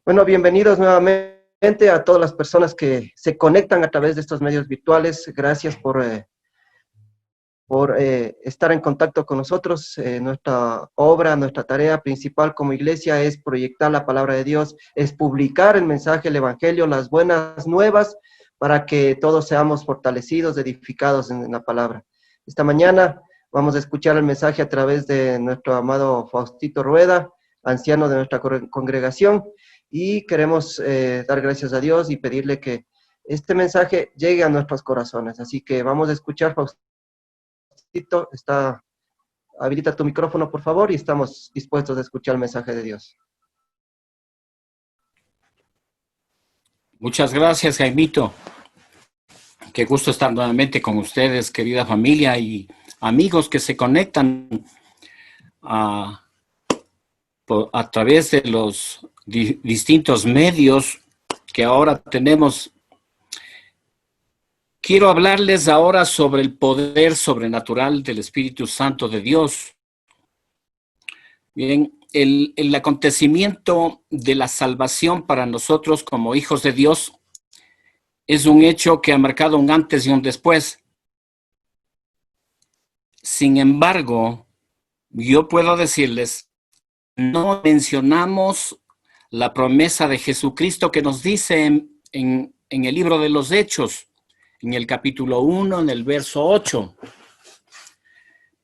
Bueno, bienvenidos nuevamente a todas las personas que se conectan a través de estos medios virtuales. Gracias por estar en contacto con nosotros. Nuestra obra, nuestra tarea principal como iglesia es proyectar la palabra de Dios, es publicar el mensaje, el evangelio, las buenas nuevas, para que todos seamos fortalecidos, edificados en la palabra. Esta mañana vamos a escuchar el mensaje a través de nuestro amado Faustito Rueda, anciano de nuestra congregación, y queremos dar gracias a Dios y pedirle que este mensaje llegue a nuestros corazones. Así que vamos a escuchar, Faustito. Habilita tu micrófono, por favor, y estamos dispuestos a escuchar el mensaje de Dios. Muchas gracias, Jaimito. Qué gusto estar nuevamente con ustedes, querida familia y amigos que se conectan a través de los distintos medios que ahora tenemos. Quiero hablarles ahora sobre el poder sobrenatural del Espíritu Santo de Dios. Bien, el acontecimiento de la salvación para nosotros como hijos de Dios es un hecho que ha marcado un antes y un después. Sin embargo, yo puedo decirles, no mencionamos la promesa de Jesucristo que nos dice en el libro de los Hechos, en el capítulo 1, en el verso 8.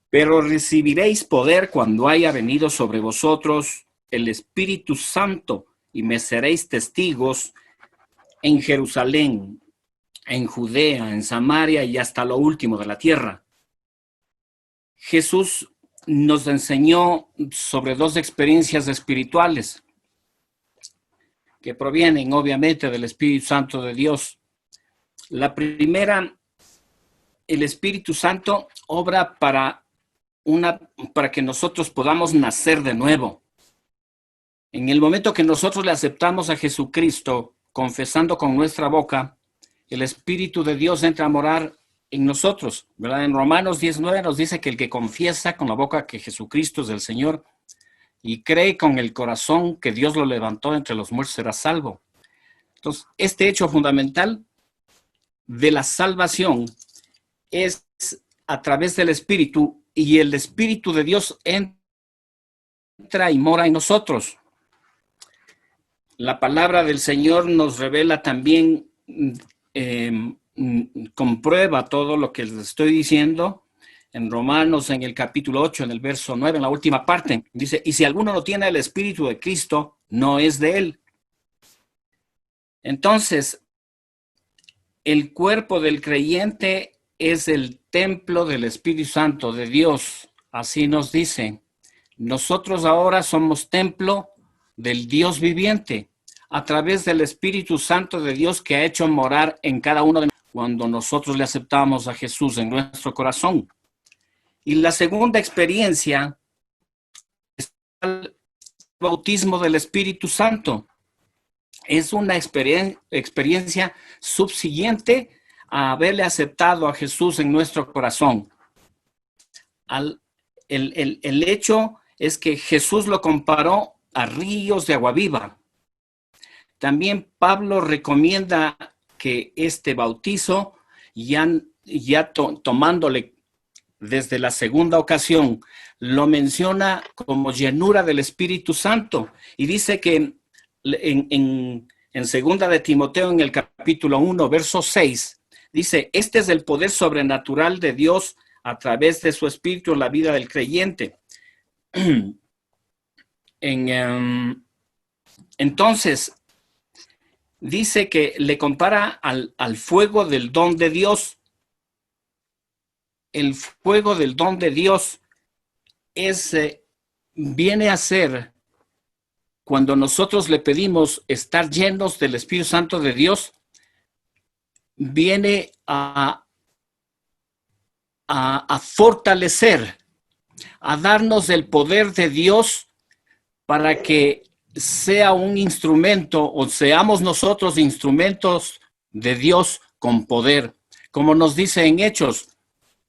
Pero recibiréis poder cuando haya venido sobre vosotros el Espíritu Santo y me seréis testigos en Jerusalén, en Judea, en Samaria y hasta lo último de la tierra. Jesús nos enseñó sobre dos experiencias espirituales que provienen obviamente del Espíritu Santo de Dios. La primera, el Espíritu Santo obra para que nosotros podamos nacer de nuevo. En el momento que nosotros le aceptamos a Jesucristo, confesando con nuestra boca, el Espíritu de Dios entra a morar en nosotros, ¿verdad? En Romanos 19 nos dice que el que confiesa con la boca que Jesucristo es el Señor y cree con el corazón que Dios lo levantó entre los muertos será salvo. Entonces, este hecho fundamental de la salvación es a través del Espíritu, y el Espíritu de Dios entra y mora en nosotros. La palabra del Señor nos revela también, comprueba todo lo que les estoy diciendo. En Romanos, en el capítulo 8, en el verso 9, en la última parte, dice, y si alguno no tiene el Espíritu de Cristo, no es de él. Entonces, el cuerpo del creyente es el templo del Espíritu Santo de Dios. Así nos dice. Nosotros ahora somos templo del Dios viviente a través del Espíritu Santo de Dios que ha hecho morar en cada uno de nosotros cuando nosotros le aceptamos a Jesús en nuestro corazón. Y la segunda experiencia es el bautismo del Espíritu Santo. Es una experiencia subsiguiente a haberle aceptado a Jesús en nuestro corazón. El hecho es que Jesús lo comparó a ríos de agua viva. También Pablo recomienda que este bautizo, tomándole desde la segunda ocasión, lo menciona como llenura del Espíritu Santo. Y dice que en segunda de Timoteo, en el capítulo 1, verso 6, dice, este es el poder sobrenatural de Dios a través de su Espíritu en la vida del creyente. Entonces, dice que le compara al fuego del don de Dios. El fuego del don de Dios viene a ser cuando nosotros le pedimos estar llenos del Espíritu Santo de Dios, viene a fortalecer, a darnos el poder de Dios para que sea un instrumento o seamos nosotros instrumentos de Dios con poder. Como nos dice en Hechos,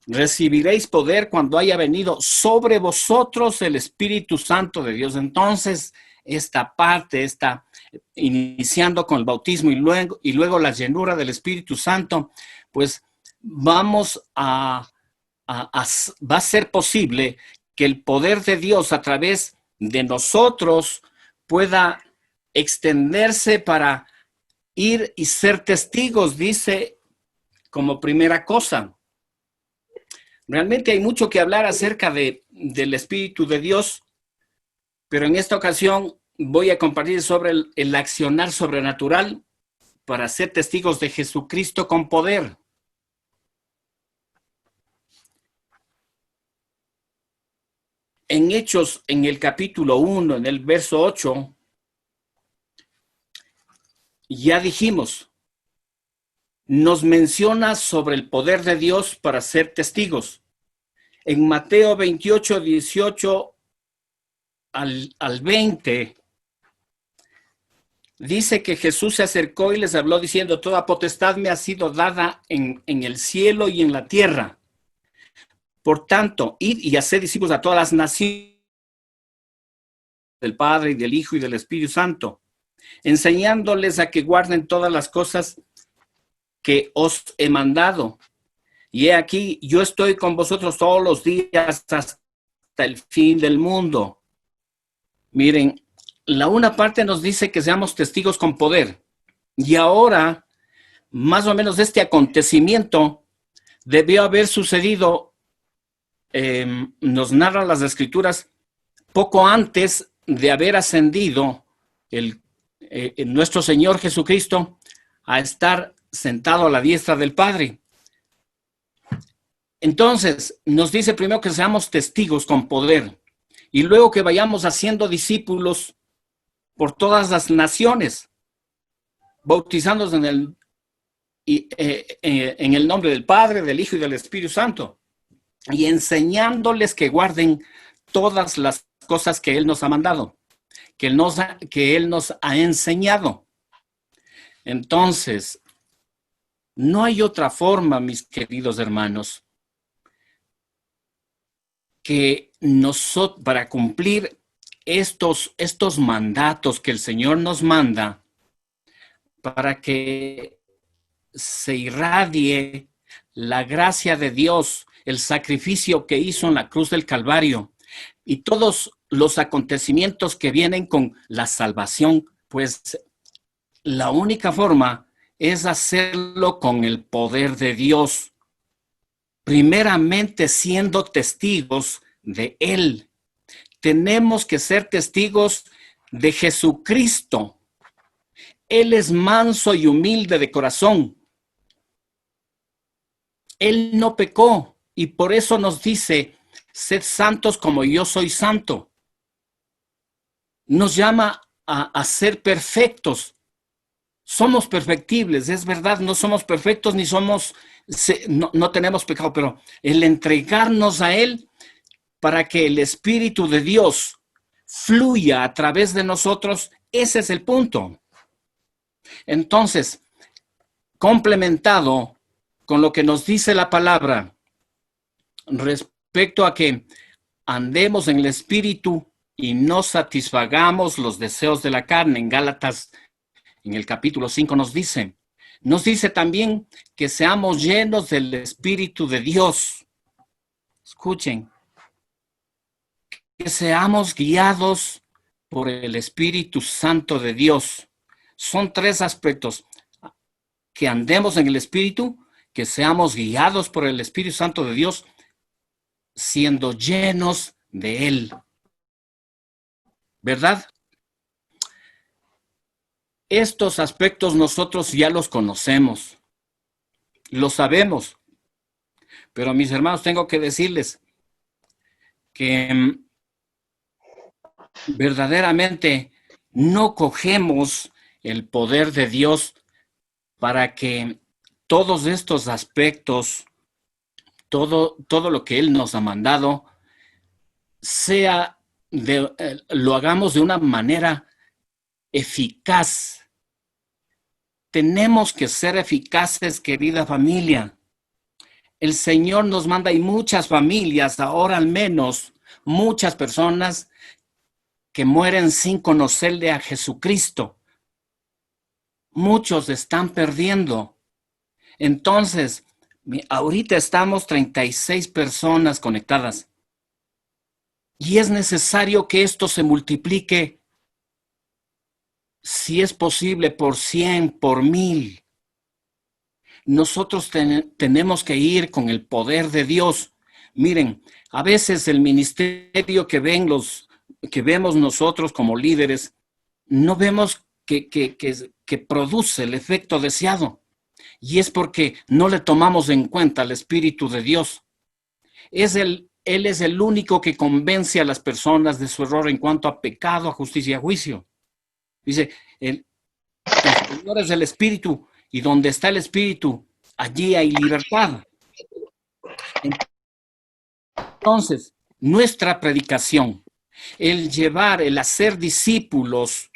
recibiréis poder cuando haya venido sobre vosotros el Espíritu Santo de Dios. Entonces, esta parte, iniciando con el bautismo y luego la llenura del Espíritu Santo, pues va a ser posible que el poder de Dios a través de nosotros pueda extenderse para ir y ser testigos, dice como primera cosa. Realmente hay mucho que hablar acerca del Espíritu de Dios, pero en esta ocasión voy a compartir sobre el accionar sobrenatural para ser testigos de Jesucristo con poder. En Hechos, en el capítulo 1, en el verso 8, ya dijimos, nos menciona sobre el poder de Dios para ser testigos. En Mateo 28, 18 al 20, dice que Jesús se acercó y les habló diciendo, toda potestad me ha sido dada en el cielo y en la tierra. Por tanto, id y haced discípulos a todas las naciones del Padre y del Hijo y del Espíritu Santo, enseñándoles a que guarden todas las cosas que os he mandado. Y he aquí, yo estoy con vosotros todos los días hasta el fin del mundo. Miren, la una parte nos dice que seamos testigos con poder. Y ahora, más o menos este acontecimiento debió haber sucedido, nos narran las Escrituras, poco antes de haber ascendido nuestro Señor Jesucristo a estar sentado a la diestra del Padre. Entonces, nos dice primero que seamos testigos con poder y luego que vayamos haciendo discípulos por todas las naciones, bautizándonos en el nombre del Padre, del Hijo y del Espíritu Santo, y enseñándoles que guarden todas las cosas que Él nos ha mandado, que Él nos ha enseñado. Entonces, no hay otra forma, mis queridos hermanos, que nosotros, para cumplir estos mandatos que el Señor nos manda, para que se irradie la gracia de Dios, el sacrificio que hizo en la cruz del Calvario y todos los acontecimientos que vienen con la salvación, pues la única forma es hacerlo con el poder de Dios, primeramente siendo testigos de Él. Tenemos que ser testigos de Jesucristo. Él es manso y humilde de corazón. Él no pecó y por eso nos dice, sed santos como yo soy santo. Nos llama a ser perfectos. Somos perfectibles, es verdad, no somos perfectos ni no tenemos pecado, pero el entregarnos a Él para que el Espíritu de Dios fluya a través de nosotros, ese es el punto. Entonces, complementado con lo que nos dice la palabra respecto a que andemos en el Espíritu y no satisfagamos los deseos de la carne, en Gálatas, en el capítulo 5 nos dice también que seamos llenos del Espíritu de Dios. Escuchen, que seamos guiados por el Espíritu Santo de Dios. Son tres aspectos: que andemos en el Espíritu, que seamos guiados por el Espíritu Santo de Dios, siendo llenos de Él. ¿Verdad? Estos aspectos nosotros ya los conocemos, los sabemos, pero mis hermanos, tengo que decirles que verdaderamente no cogemos el poder de Dios para que todos estos aspectos, todo lo que Él nos ha mandado, lo hagamos de una manera eficaz. Tenemos que ser eficaces, querida familia. El Señor nos manda, y muchas familias, ahora al menos, muchas personas que mueren sin conocerle a Jesucristo, muchos están perdiendo. Entonces, ahorita estamos 36 personas conectadas. Y es necesario que esto se multiplique, si es posible, por 100, por 1000. Nosotros tenemos que ir con el poder de Dios. Miren, a veces el ministerio que vemos nosotros como líderes, no vemos que produce el efecto deseado. Y es porque no le tomamos en cuenta al Espíritu de Dios. Él es el único que convence a las personas de su error en cuanto a pecado, a justicia y a juicio. Dice, el Señor es el Espíritu, y donde está el Espíritu, allí hay libertad. Entonces, nuestra predicación, el hacer discípulos,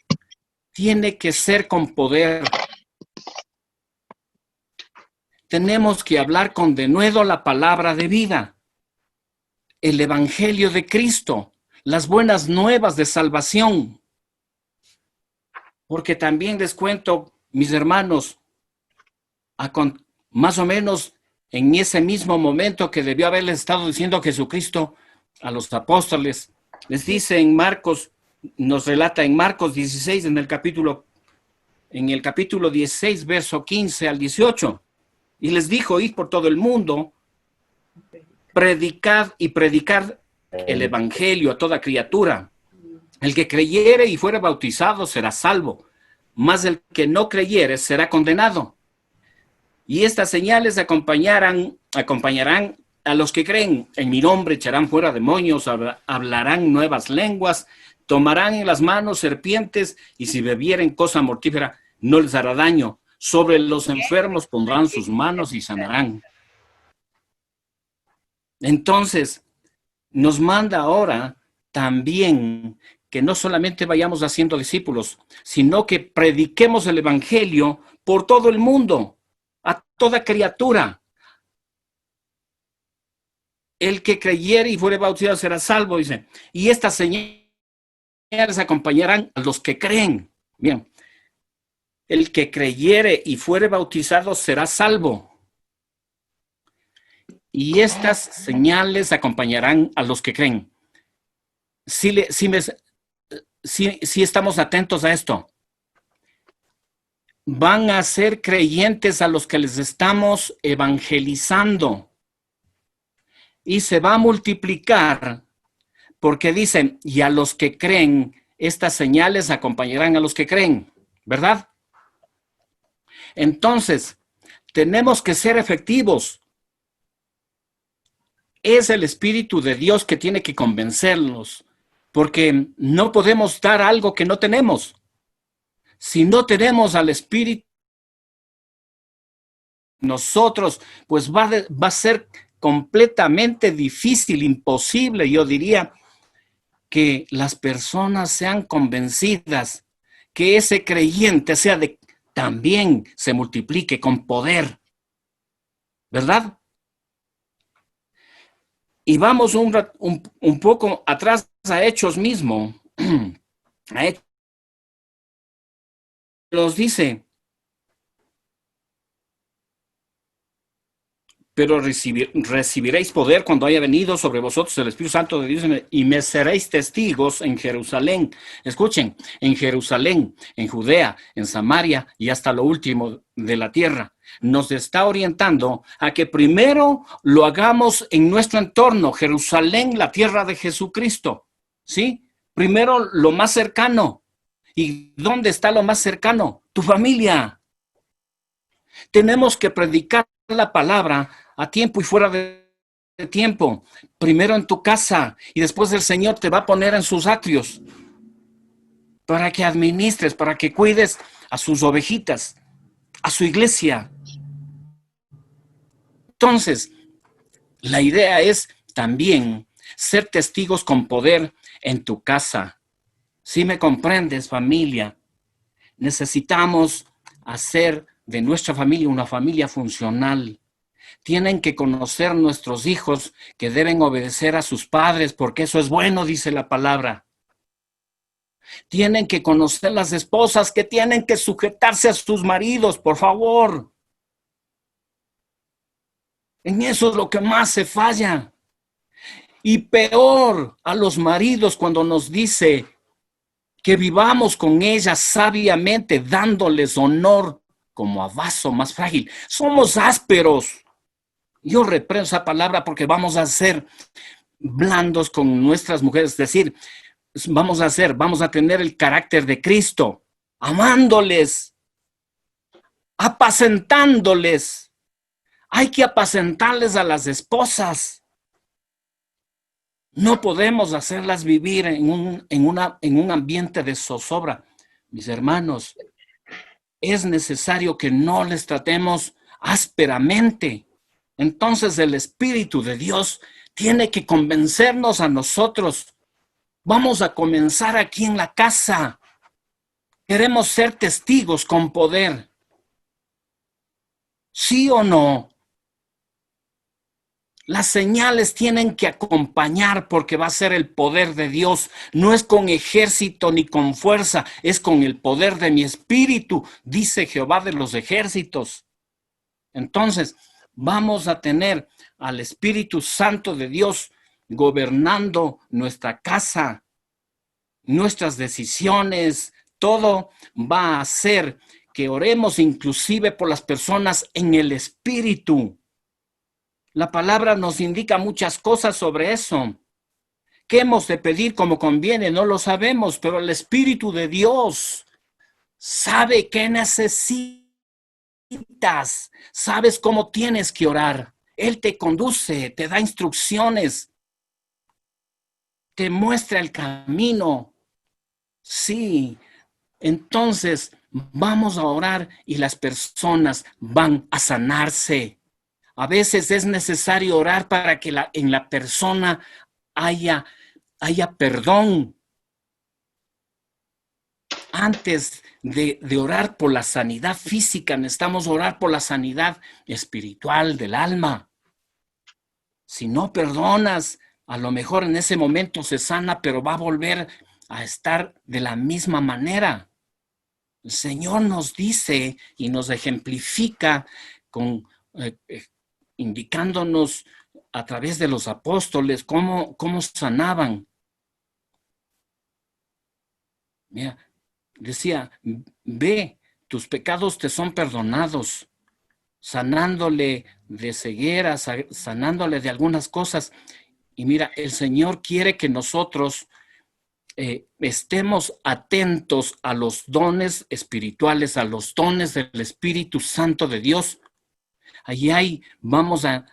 tiene que ser con poder. Tenemos que hablar con denuedo la palabra de vida, el Evangelio de Cristo, las buenas nuevas de salvación. Porque también les cuento, mis hermanos, más o menos en ese mismo momento que debió haberles estado diciendo Jesucristo a los apóstoles, les dice en Marcos, nos relata en Marcos 16, en el capítulo 16, verso 15 al 18, y les dijo, id por todo el mundo, predicad el evangelio a toda criatura. El que creyere y fuere bautizado será salvo, mas el que no creyere será condenado. Y estas señales acompañarán a los que creen. En mi nombre echarán fuera demonios, hablarán nuevas lenguas, tomarán en las manos serpientes, y si bebieren cosa mortífera no les hará daño. Sobre los enfermos pondrán sus manos y sanarán. Entonces, nos manda ahora también que no solamente vayamos haciendo discípulos, sino que prediquemos el evangelio por todo el mundo, a toda criatura. El que creyere y fuere bautizado será salvo, dice. Y estas señales acompañarán a los que creen. Bien. El que creyere y fuere bautizado será salvo. Y estas señales acompañarán a los que creen. Sí estamos atentos a esto. Van a ser creyentes a los que les estamos evangelizando. Y se va a multiplicar, porque dicen, y a los que creen, estas señales acompañarán a los que creen, ¿verdad? Entonces, tenemos que ser efectivos. Es el Espíritu de Dios que tiene que convencernos, porque no podemos dar algo que no tenemos. Si no tenemos al Espíritu, nosotros, pues va a ser completamente difícil, imposible, yo diría, que las personas sean convencidas, que ese creyente también se multiplique con poder, ¿verdad? Y vamos un poco atrás a Hechos mismo. A Hechos nos dice, pero recibiréis poder cuando haya venido sobre vosotros el Espíritu Santo de Dios y me seréis testigos en Jerusalén. Escuchen, en Jerusalén, en Judea, en Samaria y hasta lo último de la tierra. Nos está orientando a que primero lo hagamos en nuestro entorno, Jerusalén, la tierra de Jesucristo, ¿sí? Primero lo más cercano. ¿Y dónde está lo más cercano? Tu familia. Tenemos que predicar la palabra a tiempo y fuera de tiempo. Primero en tu casa y después el Señor te va a poner en sus atrios para que administres, para que cuides a sus ovejitas, a su iglesia. Entonces, la idea es también ser testigos con poder en tu casa. Si me comprendes, familia, necesitamos hacer de nuestra familia una familia funcional. Tienen que conocer nuestros hijos que deben obedecer a sus padres, porque eso es bueno, dice la palabra. Tienen que conocer las esposas que tienen que sujetarse a sus maridos, por favor. En eso es lo que más se falla. Y peor a los maridos cuando nos dice que vivamos con ellas sabiamente, dándoles honor como a vaso más frágil. Somos ásperos. Yo reprendo esa palabra porque vamos a ser blandos con nuestras mujeres, es decir, vamos a tener el carácter de Cristo, amándoles, apacentándoles. Hay que apacentarles a las esposas. No podemos hacerlas vivir en un ambiente de zozobra. Mis hermanos, es necesario que no les tratemos ásperamente. Entonces el Espíritu de Dios tiene que convencernos a nosotros. Vamos a comenzar aquí en la casa. Queremos ser testigos con poder. ¿Sí o no? Las señales tienen que acompañar porque va a ser el poder de Dios. No es con ejército ni con fuerza, es con el poder de mi espíritu, dice Jehová de los ejércitos. Entonces, vamos a tener al Espíritu Santo de Dios gobernando nuestra casa, nuestras decisiones, todo va a hacer que oremos inclusive por las personas en el Espíritu. La palabra nos indica muchas cosas sobre eso. ¿Qué hemos de pedir como conviene? No lo sabemos, pero el Espíritu de Dios sabe qué necesitas. Sabes cómo tienes que orar. Él te conduce, te da instrucciones, te muestra el camino. Sí, entonces vamos a orar y las personas van a sanarse. A veces es necesario orar para que en la persona haya perdón. Antes de orar por la sanidad física, necesitamos orar por la sanidad espiritual del alma. Si no perdonas, a lo mejor en ese momento se sana, pero va a volver a estar de la misma manera. El Señor nos dice y nos ejemplifica con indicándonos a través de los apóstoles cómo sanaban. Mira, decía, ve, tus pecados te son perdonados, sanándole de ceguera, sanándole de algunas cosas. Y mira, el Señor quiere que nosotros estemos atentos a los dones espirituales, a los dones del Espíritu Santo de Dios. Allí vamos a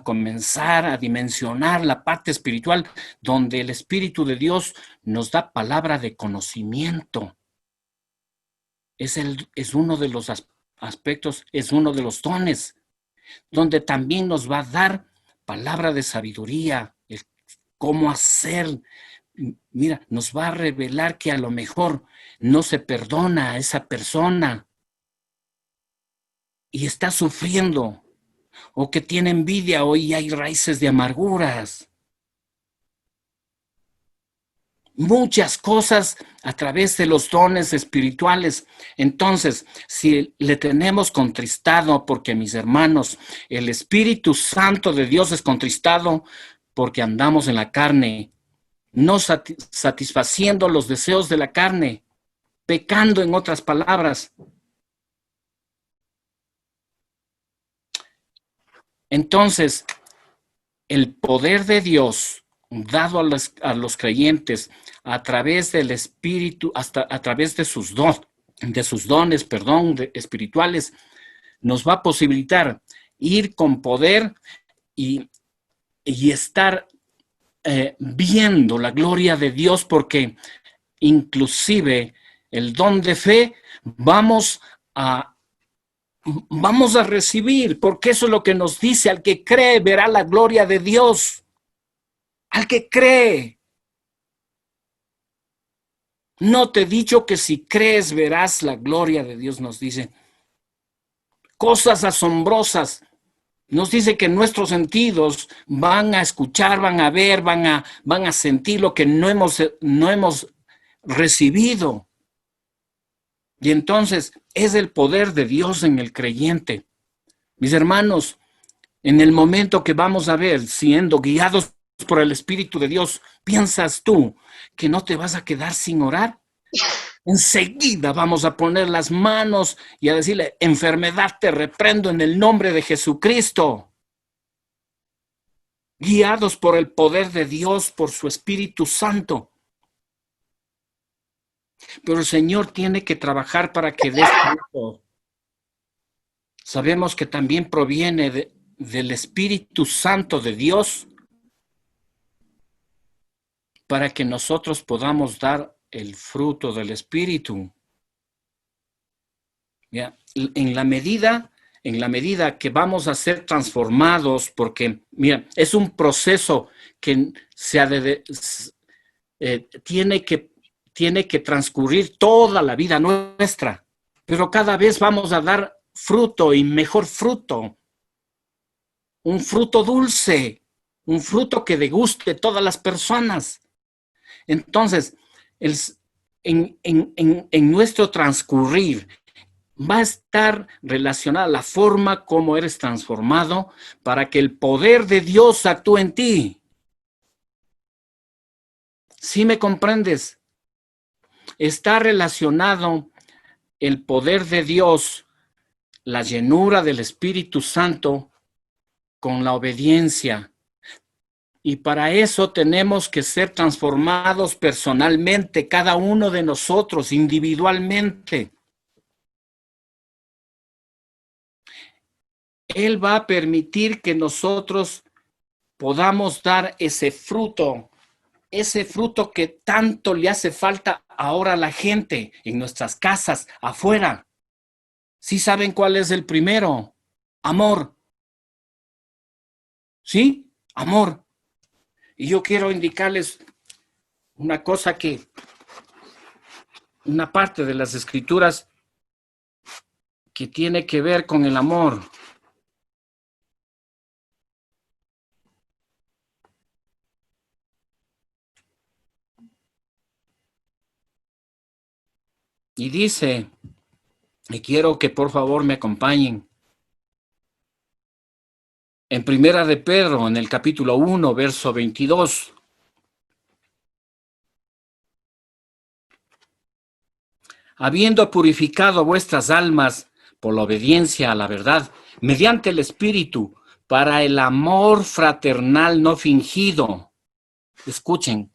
comenzar a dimensionar la parte espiritual donde el Espíritu de Dios nos da palabra de conocimiento. Es uno de los aspectos, es uno de los dones, donde también nos va a dar palabra de sabiduría, el cómo hacer. Mira, nos va a revelar que a lo mejor no se perdona a esa persona y está sufriendo, o que tiene envidia, o hay raíces de amarguras. Muchas cosas a través de los dones espirituales. Entonces, si le tenemos contristado, porque mis hermanos, el Espíritu Santo de Dios es contristado porque andamos en la carne, no satisfaciendo los deseos de la carne, pecando en otras palabras. Entonces, el poder de Dios dado a los creyentes a través del Espíritu, hasta a través de sus dones, espirituales, nos va a posibilitar ir con poder y estar viendo la gloria de Dios, porque inclusive el don de fe vamos a recibir, porque eso es lo que nos dice: al que cree verá la gloria de Dios. Al que cree. No te he dicho que si crees verás la gloria de Dios, nos dice. Cosas asombrosas. Nos dice que nuestros sentidos van a escuchar, van a ver, van a sentir lo que no hemos recibido. Y entonces es el poder de Dios en el creyente. Mis hermanos, en el momento que vamos a ver, siendo guiados por el Espíritu de Dios, ¿piensas tú que no te vas a quedar sin orar? Enseguida vamos a poner las manos y a decirle, enfermedad, te reprendo en el nombre de Jesucristo. Guiados por el poder de Dios, por su Espíritu Santo. Pero el Señor tiene que trabajar para que dé fruto. Sabemos que también proviene del Espíritu Santo de Dios para que nosotros podamos dar el fruto del Espíritu. ¿Ya? En la medida que vamos a ser transformados, porque, mira, es un proceso que tiene que transcurrir toda la vida nuestra, pero cada vez vamos a dar fruto y mejor fruto, un fruto dulce, un fruto que deguste todas las personas. Entonces, en nuestro transcurrir va a estar relacionada la forma como eres transformado para que el poder de Dios actúe en ti. ¿Sí me comprendes? Está relacionado el poder de Dios, la llenura del Espíritu Santo con la obediencia. Y para eso tenemos que ser transformados personalmente, cada uno de nosotros individualmente. Él va a permitir que nosotros podamos dar ese fruto que tanto le hace falta ahora a la gente en nuestras casas, afuera. ¿Sí saben cuál es el primero? Amor. ¿Sí? Amor. Y yo quiero indicarles una cosa una parte de las Escrituras que tiene que ver con el amor. Y dice, y quiero que por favor me acompañen, en Primera de Pedro, en el capítulo 1, verso 22. Habiendo purificado vuestras almas por la obediencia a la verdad, mediante el Espíritu, para el amor fraternal no fingido. Escuchen,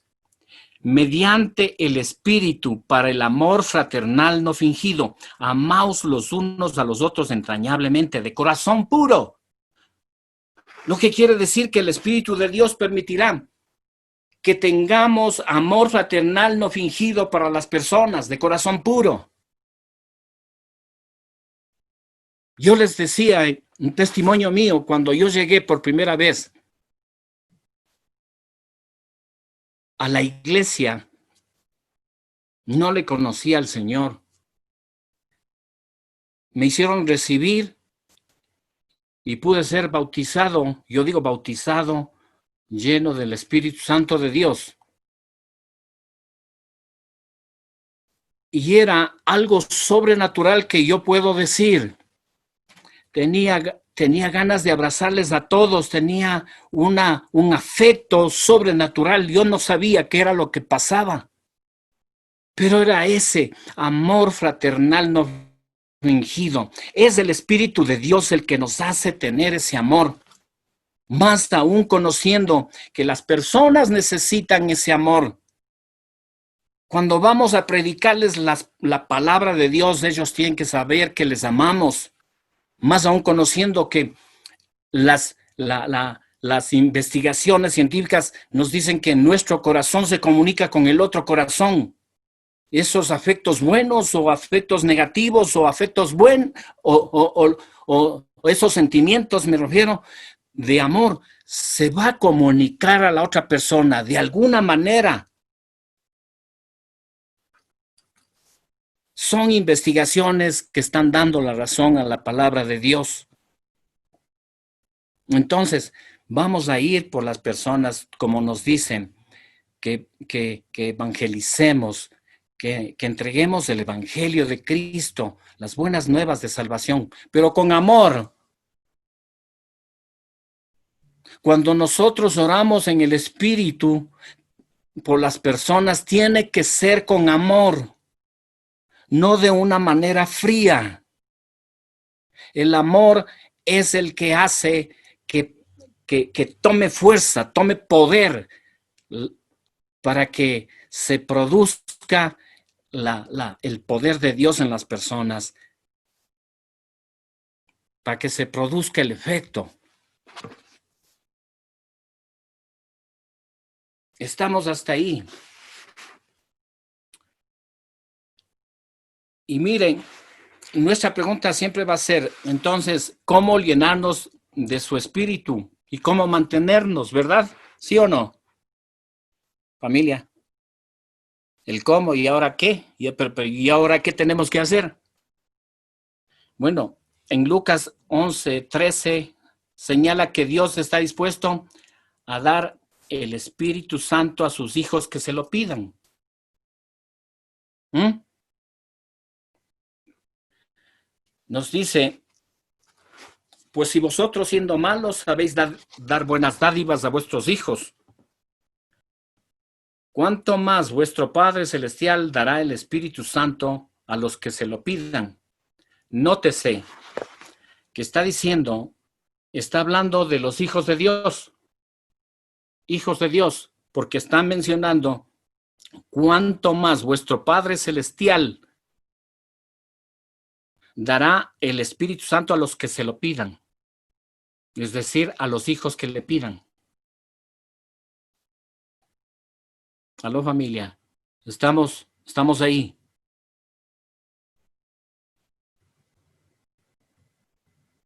mediante el Espíritu, para el amor fraternal no fingido, amaos los unos a los otros entrañablemente, de corazón puro. Lo que quiere decir que el Espíritu de Dios permitirá que tengamos amor fraternal no fingido para las personas, de corazón puro. Yo les decía, un testimonio mío, cuando yo llegué por primera vez a la iglesia, no le conocía al Señor. Me hicieron recibir y pude ser bautizado, yo digo bautizado, lleno del Espíritu Santo de Dios. Y era algo sobrenatural que yo puedo decir. Tenía ganas de abrazarles a todos, tenía un afecto sobrenatural. Yo no sabía qué era lo que pasaba, pero era ese amor fraternal no fingido. Es el Espíritu de Dios el que nos hace tener ese amor. Más aún conociendo que las personas necesitan ese amor. Cuando vamos a predicarles la palabra de Dios, ellos tienen que saber que les amamos. Más aún conociendo que las investigaciones científicas nos dicen que nuestro corazón se comunica con el otro corazón. Esos afectos buenos o afectos negativos o afectos buenos o esos sentimientos, me refiero, de amor, se va a comunicar a la otra persona de alguna manera. Son investigaciones que están dando la razón a la palabra de Dios. Entonces, vamos a ir por las personas, como nos dicen, que evangelicemos, que entreguemos el Evangelio de Cristo, las buenas nuevas de salvación, pero con amor. Cuando nosotros oramos en el Espíritu por las personas, tiene que ser con amor, no de una manera fría. El amor es el que hace que tome fuerza, tome poder para que se produzca el poder de Dios en las personas, para que se produzca el efecto. Estamos hasta ahí. Y miren, nuestra pregunta siempre va a ser, entonces, ¿cómo llenarnos de su espíritu? ¿Y cómo mantenernos, verdad? ¿Sí o no? Familia. El cómo, ¿y ahora qué? ¿Y ahora qué tenemos que hacer? Bueno, en Lucas 11:13 señala que Dios está dispuesto a dar el Espíritu Santo a sus hijos que se lo pidan. Nos dice, pues si vosotros siendo malos sabéis dar buenas dádivas a vuestros hijos, ¿cuánto más vuestro Padre Celestial dará el Espíritu Santo a los que se lo pidan? Nótese que está diciendo, está hablando de los hijos de Dios, porque está mencionando cuánto más vuestro Padre Celestial dará el Espíritu Santo a los que se lo pidan, es decir, a los hijos que le pidan. Aló, familia, estamos ahí.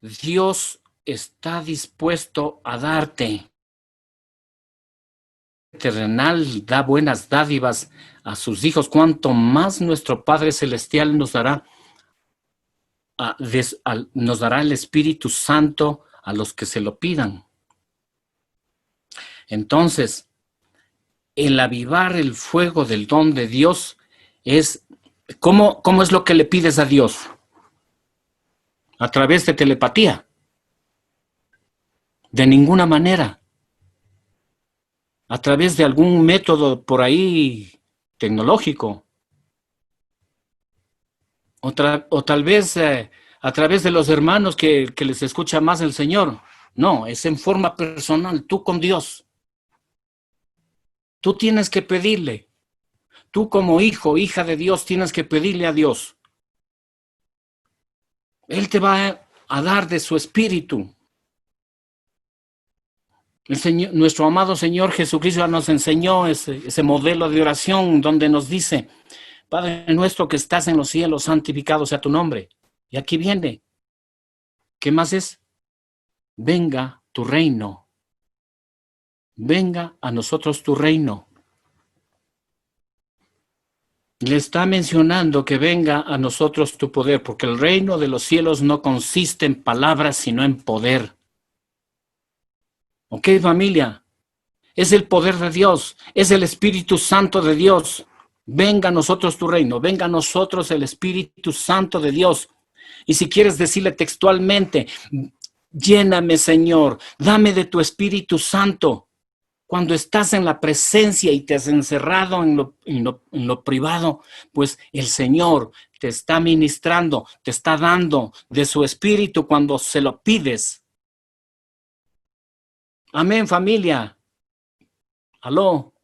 Dios está dispuesto a darte. Terrenal da buenas dádivas a sus hijos, cuanto más nuestro Padre Celestial nos dará el Espíritu Santo a los que se lo pidan. Entonces, el avivar el fuego del don de Dios es, ¿cómo es lo que le pides a Dios? A través de telepatía. De ninguna manera. A través de algún método por ahí tecnológico. O tal vez a través de los hermanos que les escucha más el Señor. No, es en forma personal, tú con Dios. Tú tienes que pedirle. Tú como hijo, hija de Dios, tienes que pedirle a Dios. Él te va a dar de su espíritu. Nuestro amado Señor Jesucristo nos enseñó ese modelo de oración donde nos dice, Padre nuestro que estás en los cielos, santificado sea tu nombre. Y aquí viene. ¿Qué más es? Venga tu reino. Venga a nosotros tu reino. Le está mencionando que venga a nosotros tu poder, porque el reino de los cielos no consiste en palabras, sino en poder. ¿Ok, familia? Es el poder de Dios, es el Espíritu Santo de Dios. Venga a nosotros tu reino, venga a nosotros el Espíritu Santo de Dios. Y si quieres decirle textualmente, lléname, Señor, dame de tu Espíritu Santo. Cuando estás en la presencia y te has encerrado en lo privado, pues el Señor te está ministrando, te está dando de su Espíritu cuando se lo pides. Amén, familia. Aló.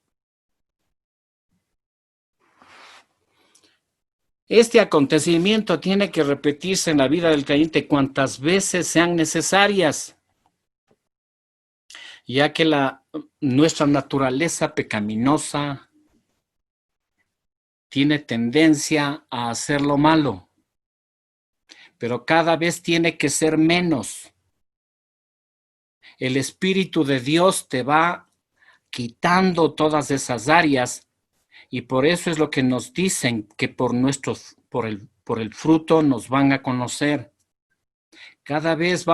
Este acontecimiento tiene que repetirse en la vida del creyente cuantas veces sean necesarias, ya que nuestra naturaleza pecaminosa tiene tendencia a hacer lo malo, pero cada vez tiene que ser menos. El Espíritu de Dios te va quitando todas esas áreas y por eso es lo que nos dicen que por el fruto nos van a conocer. Cada vez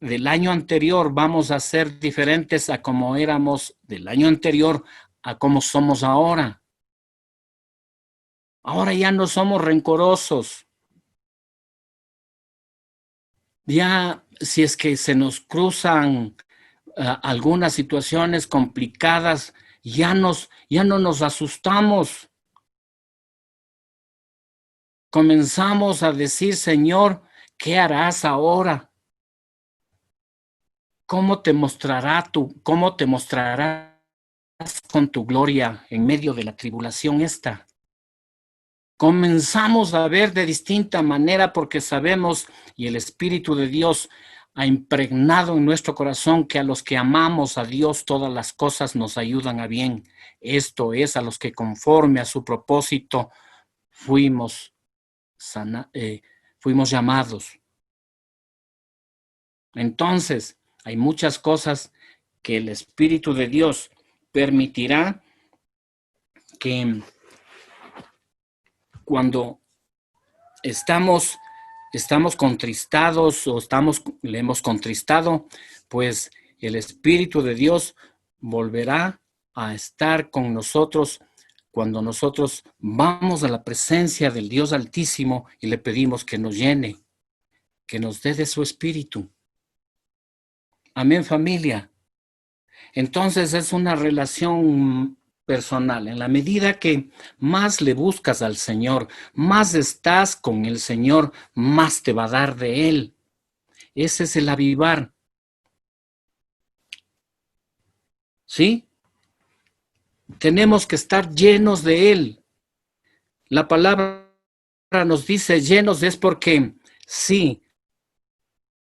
del año anterior vamos a ser diferentes a como éramos del año anterior a como somos ahora. Ahora ya no somos rencorosos. Ya si es que se nos cruzan algunas situaciones complicadas, ya no nos asustamos. Comenzamos a decir, Señor, ¿qué harás ahora? ¿Cómo te mostrarás con tu gloria en medio de la tribulación esta? Comenzamos a ver de distinta manera porque sabemos y el Espíritu de Dios ha impregnado en nuestro corazón que a los que amamos a Dios todas las cosas nos ayudan a bien. Esto es, a los que conforme a su propósito fuimos llamados. Entonces, hay muchas cosas que el Espíritu de Dios permitirá que cuando estamos contristados o le hemos contristado, pues el Espíritu de Dios volverá a estar con nosotros cuando nosotros vamos a la presencia del Dios Altísimo y le pedimos que nos llene, que nos dé de su Espíritu. Amén, familia. Entonces es una relación personal. En la medida que más le buscas al Señor, más estás con el Señor, más te va a dar de Él. Ese es el avivar. ¿Sí? Tenemos que estar llenos de Él. La palabra nos dice llenos es porque sí,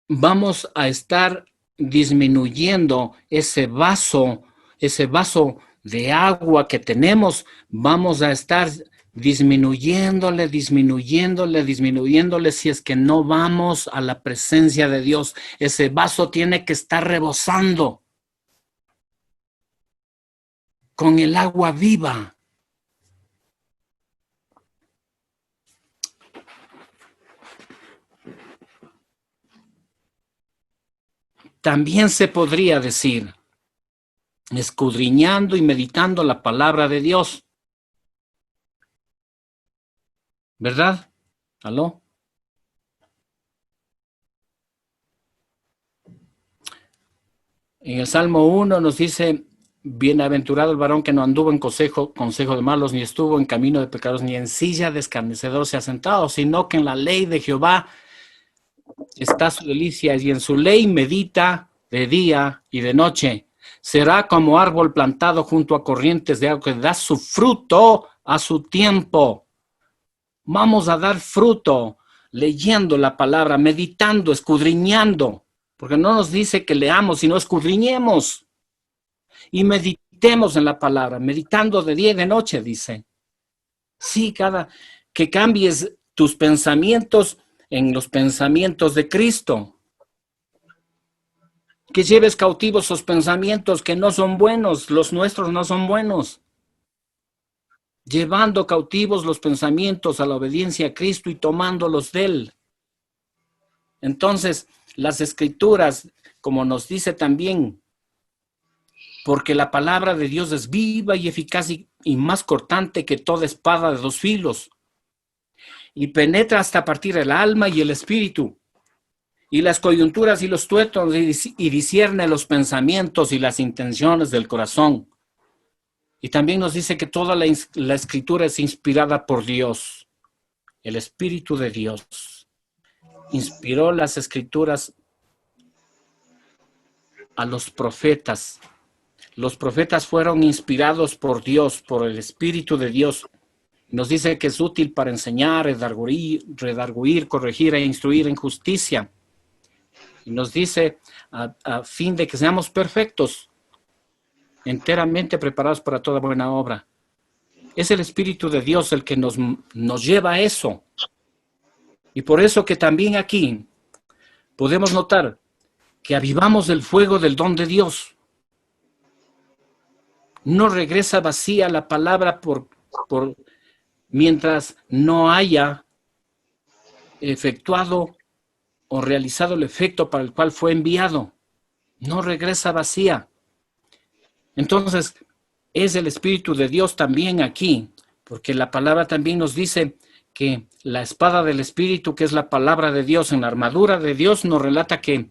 vamos a estar disminuyendo ese vaso de agua que tenemos, vamos a estar disminuyéndole si es que no vamos a la presencia de Dios. Ese vaso tiene que estar rebosando con el agua viva. También se podría decir, escudriñando y meditando la palabra de Dios. ¿Verdad? ¿Aló? En el Salmo 1 nos dice, bienaventurado el varón que no anduvo en consejo de malos, ni estuvo en camino de pecados, ni en silla de escarnecedor se ha sentado, sino que en la ley de Jehová está su delicia, y en su ley medita de día y de noche. Será como árbol plantado junto a corrientes de agua que da su fruto a su tiempo. Vamos a dar fruto leyendo la palabra, meditando, escudriñando, porque no nos dice que leamos, sino escudriñemos y meditemos en la palabra, meditando de día y de noche, dice. Sí, que cambies tus pensamientos en los pensamientos de Cristo. Que lleves cautivos esos pensamientos que no son buenos, los nuestros no son buenos. Llevando cautivos los pensamientos a la obediencia a Cristo y tomándolos de Él. Entonces, las Escrituras, como nos dice también, porque la palabra de Dios es viva y eficaz y más cortante que toda espada de dos filos, y penetra hasta partir el alma y el espíritu, y las coyunturas y los tuétanos, y discierne los pensamientos y las intenciones del corazón. Y también nos dice que toda la Escritura es inspirada por Dios. El Espíritu de Dios inspiró las Escrituras a los profetas. Los profetas fueron inspirados por Dios, por el Espíritu de Dios. Nos dice que es útil para enseñar, redarguir, corregir e instruir en justicia. Y nos dice a fin de que seamos perfectos, enteramente preparados para toda buena obra. Es el Espíritu de Dios el que nos lleva a eso. Y por eso que también aquí podemos notar que avivamos el fuego del don de Dios. No regresa vacía la palabra mientras no haya efectuado o realizado el efecto para el cual fue enviado. No regresa vacía. Entonces, es el Espíritu de Dios también aquí, Porque la palabra también nos dice que la espada del Espíritu, que es la palabra de Dios, en la armadura de Dios nos relata que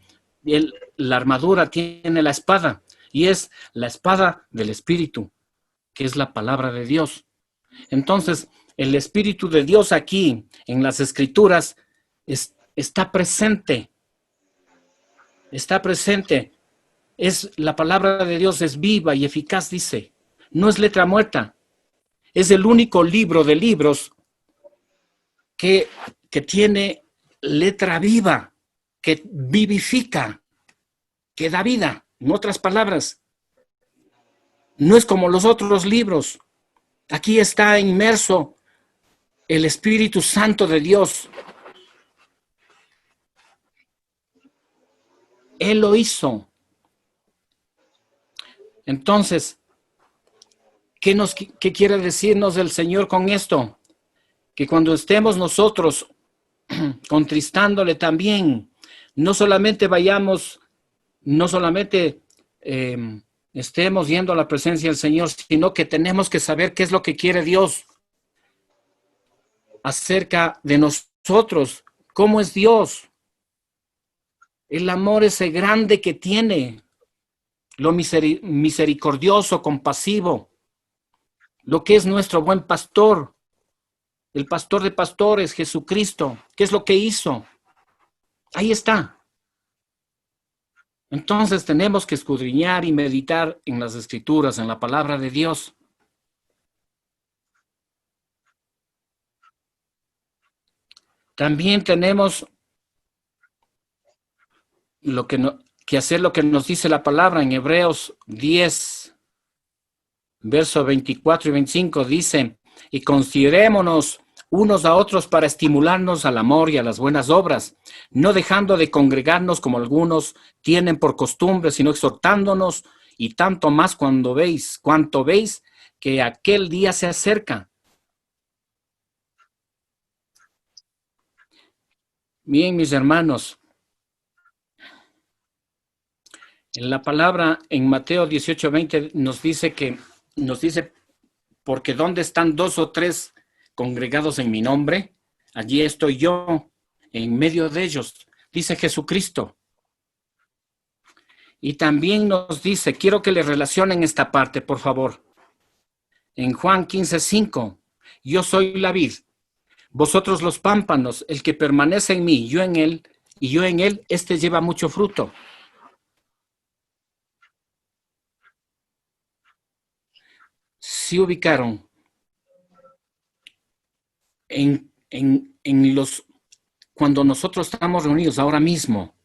la armadura tiene la espada, y es la espada del Espíritu, que es la palabra de Dios. Entonces, el Espíritu de Dios aquí, en las Escrituras, está presente. Está presente. La palabra de Dios es viva y eficaz, dice. No es letra muerta. Es el único libro de libros que tiene letra viva, que vivifica, que da vida. En otras palabras, no es como los otros libros. Aquí está inmerso el Espíritu Santo de Dios. Él lo hizo. Entonces, ¿qué quiere decirnos el Señor con esto? Que cuando estemos nosotros contristándole también, no solamente estemos yendo a la presencia del Señor, sino que tenemos que saber qué es lo que quiere Dios acerca de nosotros, cómo es Dios, el amor ese grande que tiene, lo misericordioso, compasivo, lo que es nuestro buen pastor, el pastor de pastores, Jesucristo. ¿Qué es lo que hizo? Ahí está. Entonces tenemos que escudriñar y meditar en las Escrituras, en la palabra de Dios. También tenemos que hacer lo que nos dice la palabra en Hebreos 10, versos 24 y 25, dice: y considerémonos unos a otros para estimularnos al amor y a las buenas obras, no dejando de congregarnos como algunos tienen por costumbre, sino exhortándonos, y tanto más cuanto veis que aquel día se acerca. Bien, mis hermanos, en la palabra en Mateo 18:20 nos dice, porque donde están 2 o 3 congregados en mi nombre, allí estoy yo en medio de ellos, dice Jesucristo. Y también nos dice, quiero que le relacionen esta parte, por favor. En Juan 15:5, yo soy la vid, vosotros los pámpanos, el que permanece en mí, yo en él, y yo en él, este lleva mucho fruto. ¿Sí ubicaron? Cuando nosotros estamos reunidos ahora mismo,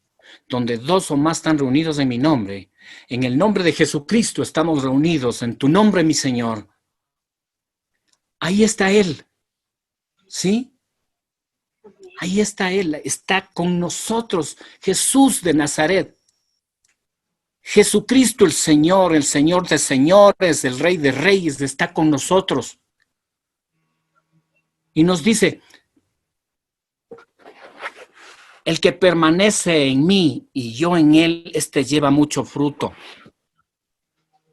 donde 2 o más están reunidos en mi nombre, en el nombre de Jesucristo estamos reunidos, en tu nombre, mi Señor. Ahí está Él, ¿sí? Ahí está Él, está con nosotros, Jesús de Nazaret. Jesucristo el Señor de señores, el Rey de reyes, está con nosotros. Y nos dice, el que permanece en mí y yo en él, este lleva mucho fruto.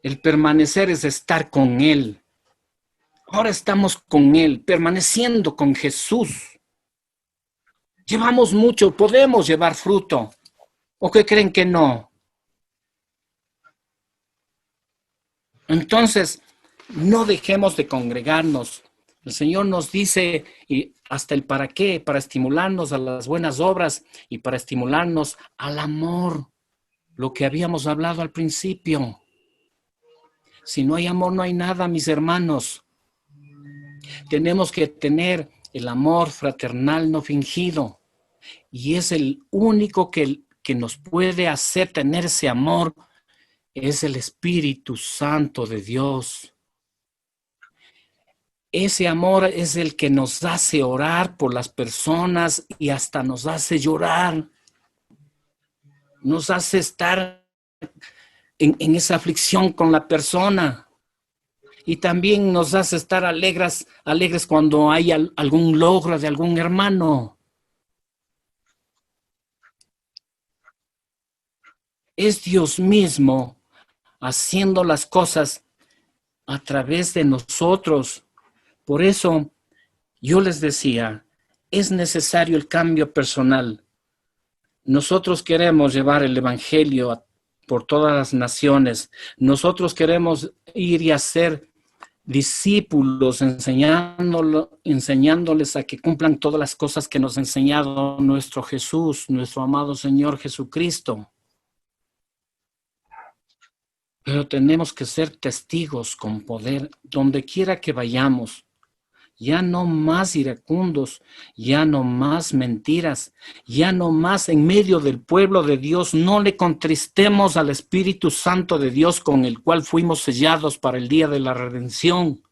El permanecer es estar con él. Ahora estamos con él, permaneciendo con Jesús. Llevamos mucho, podemos llevar fruto. ¿O qué creen que no? Entonces, no dejemos de congregarnos. El Señor nos dice, y hasta el para qué, para estimularnos a las buenas obras y para estimularnos al amor, lo que habíamos hablado al principio. Si no hay amor, no hay nada, mis hermanos. Tenemos que tener el amor fraternal no fingido, y es el único que nos puede hacer tener ese amor, es el Espíritu Santo de Dios. Ese amor es el que nos hace orar por las personas y hasta nos hace llorar. Nos hace estar en esa aflicción con la persona. Y también nos hace estar alegres cuando hay algún logro de algún hermano. Es Dios mismo haciendo las cosas a través de nosotros, Por eso yo les decía, es necesario el cambio personal. Nosotros queremos llevar el evangelio por todas las naciones. Nosotros queremos ir y hacer discípulos, enseñándoles a que cumplan todas las cosas que nos ha enseñado nuestro Jesús, nuestro amado Señor Jesucristo. Pero tenemos que ser testigos con poder donde quiera que vayamos. Ya no más iracundos, ya no más mentiras, ya no más en medio del pueblo de Dios. No le contristemos al Espíritu Santo de Dios con el cual fuimos sellados para el día de la redención.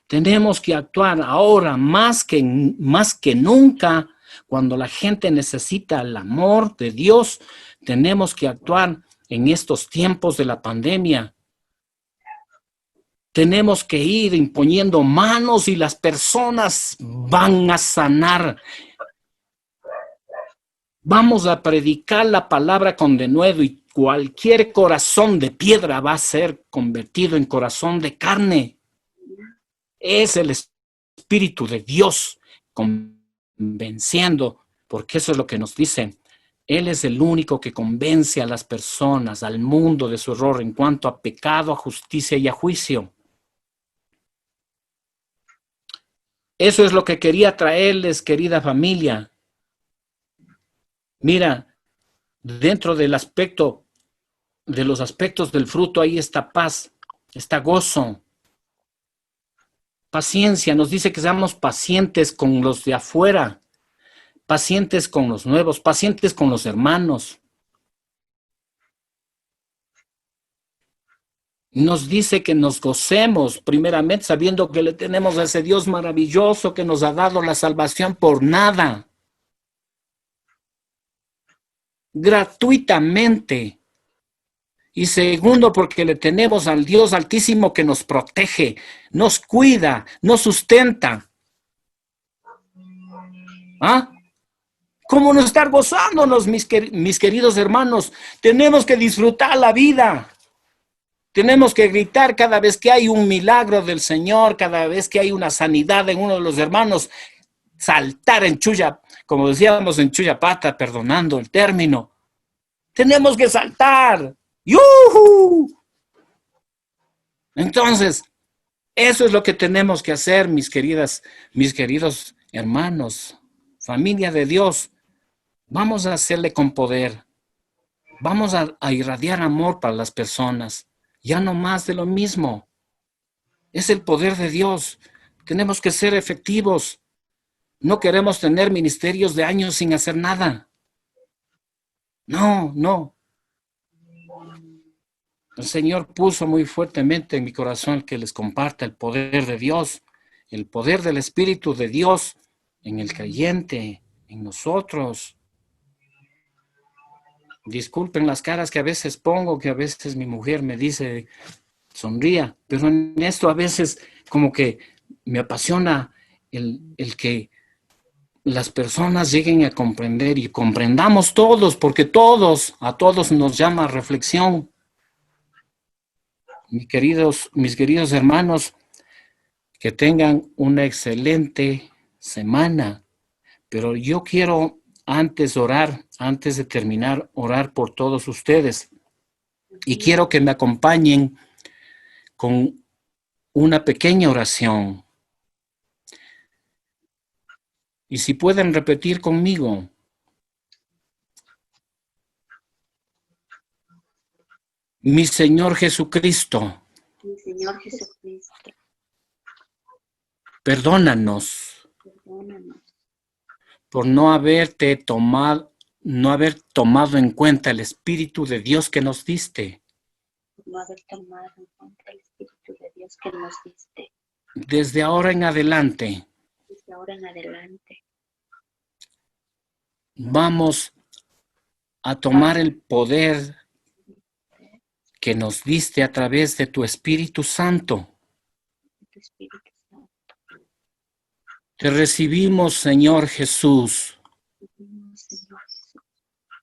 Tenemos que actuar ahora más que nunca. Cuando la gente necesita el amor de Dios, tenemos que actuar en estos tiempos de la pandemia. Tenemos que ir imponiendo manos y las personas van a sanar. Vamos a predicar la palabra con denuedo y cualquier corazón de piedra va a ser convertido en corazón de carne. Es el Espíritu de Dios convenciendo, porque eso es lo que nos dice. Él es el único que convence a las personas, al mundo de su error en cuanto a pecado, a justicia y a juicio. Eso es lo que quería traerles, querida familia. Mira, dentro del aspecto, de los aspectos del fruto, ahí está paz, está gozo, paciencia. Nos dice que seamos pacientes con los de afuera, pacientes con los nuevos, pacientes con los hermanos. Nos dice que nos gocemos, primeramente, sabiendo que le tenemos a ese Dios maravilloso que nos ha dado la salvación por nada. Gratuitamente. Y segundo, porque le tenemos al Dios Altísimo que nos protege, nos cuida, nos sustenta. ¿Ah? ¿Cómo no estar gozándonos, mis queridos hermanos? Tenemos que disfrutar la vida. Tenemos que gritar cada vez que hay un milagro del Señor, cada vez que hay una sanidad en uno de los hermanos, saltar en chulla, como decíamos en Chuyapata, perdonando el término. Tenemos que saltar. ¡Yuhu! Entonces, eso es lo que tenemos que hacer, mis queridos hermanos, familia de Dios. Vamos a hacerle con poder. Vamos a irradiar amor para las personas. Ya no más de lo mismo. Es el poder de Dios. Tenemos que ser efectivos. No queremos tener ministerios de años sin hacer nada. No. El Señor puso muy fuertemente en mi corazón que les comparta el poder de Dios, el poder del Espíritu de Dios en el creyente, en nosotros. Disculpen las caras que a veces pongo, que a veces mi mujer me dice, sonría, pero en esto a veces como que me apasiona el que las personas lleguen a comprender y comprendamos todos, porque a todos nos llama a reflexión. Mis queridos hermanos, que tengan una excelente semana, pero yo quiero antes de terminar, orar por todos ustedes. Y quiero que me acompañen con una pequeña oración. Y si pueden repetir conmigo. Mi Señor Jesucristo. Mi Señor Jesucristo. Perdónanos. Por no haber tomado en cuenta el Espíritu de Dios que nos diste. No haber tomado en cuenta el Espíritu de Dios que nos diste. Desde ahora en adelante. Vamos a tomar el poder que nos diste a través de tu Espíritu Santo. Te recibimos, Señor Jesús,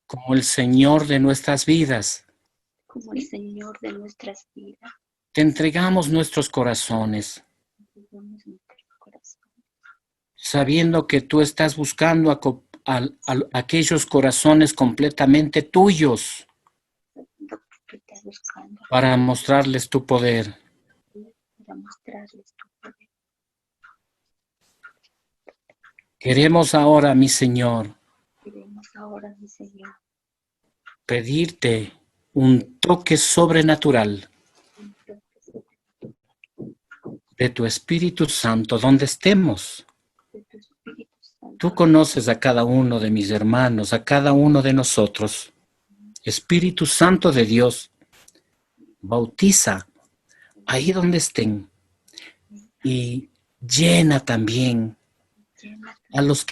como el Señor de nuestras vidas. Como el Señor de nuestras vidas. Te entregamos nuestros corazones. Te Vamos nuestro corazón. Sabiendo que tú estás buscando a aquellos corazones completamente tuyos Sabiendo que tú estás buscando para mostrarles tu poder. para mostrarles tu poder. Queremos ahora, mi Señor, Queremos ahora, mi Señor, pedirte un toque sobrenatural un toque de tu Espíritu Santo donde estemos. de tu Espíritu Santo. Tú conoces a cada uno de mis hermanos, a cada uno de nosotros. Espíritu Santo de Dios, bautiza ahí donde estén y llena también Llena a los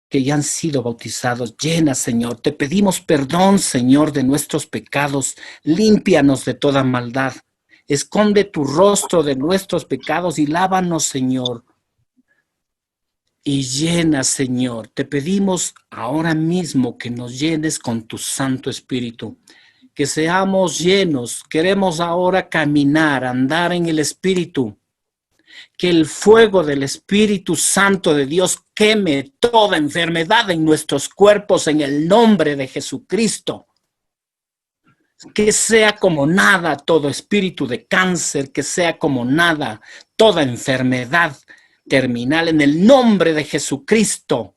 que ya han sido bautizados. Llena, Señor. Te pedimos perdón, Señor, de nuestros pecados. Límpianos de toda maldad. Esconde tu rostro de nuestros pecados y lávanos, Señor. Y llena, Señor. Te pedimos ahora mismo que nos llenes con tu Santo Espíritu. Que seamos llenos. Queremos ahora caminar, andar en el Espíritu. Que el fuego del Espíritu Santo de Dios queme toda enfermedad en nuestros cuerpos en el nombre de Jesucristo. Que sea como nada todo espíritu de cáncer, que sea como nada toda enfermedad terminal en el nombre de Jesucristo.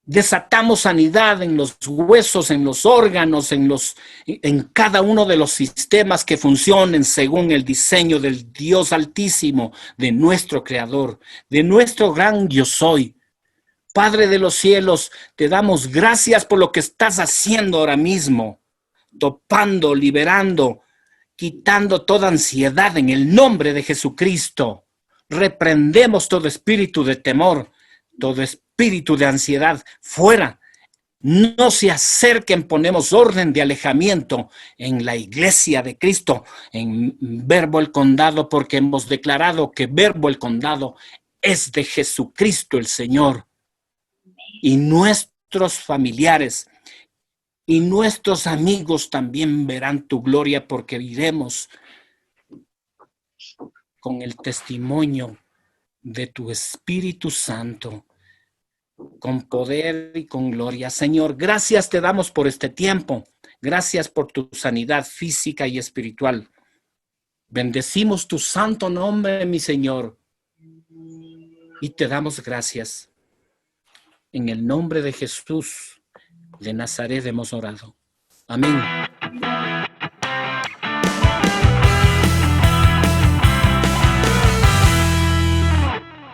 Desatamos sanidad en los huesos, en los órganos, en cada uno de los sistemas que funcionen según el diseño del Dios Altísimo, de nuestro Creador, de nuestro gran Yo Soy. Padre de los cielos, te damos gracias por lo que estás haciendo ahora mismo, topando, liberando, quitando toda ansiedad en el nombre de Jesucristo. Reprendemos todo espíritu de temor, todo espíritu de ansiedad, fuera. No se acerquen, ponemos orden de alejamiento en la iglesia de Cristo, en Verbo el Condado, porque hemos declarado que Verbo el Condado es de Jesucristo el Señor. Y nuestros familiares y nuestros amigos también verán tu gloria, porque iremos con el testimonio de tu Espíritu Santo, con poder y con gloria. Señor, gracias te damos por este tiempo. Gracias por tu sanidad física y espiritual. Bendecimos tu santo nombre, mi Señor, y te damos gracias. En el nombre de Jesús de Nazaret hemos orado. Amén.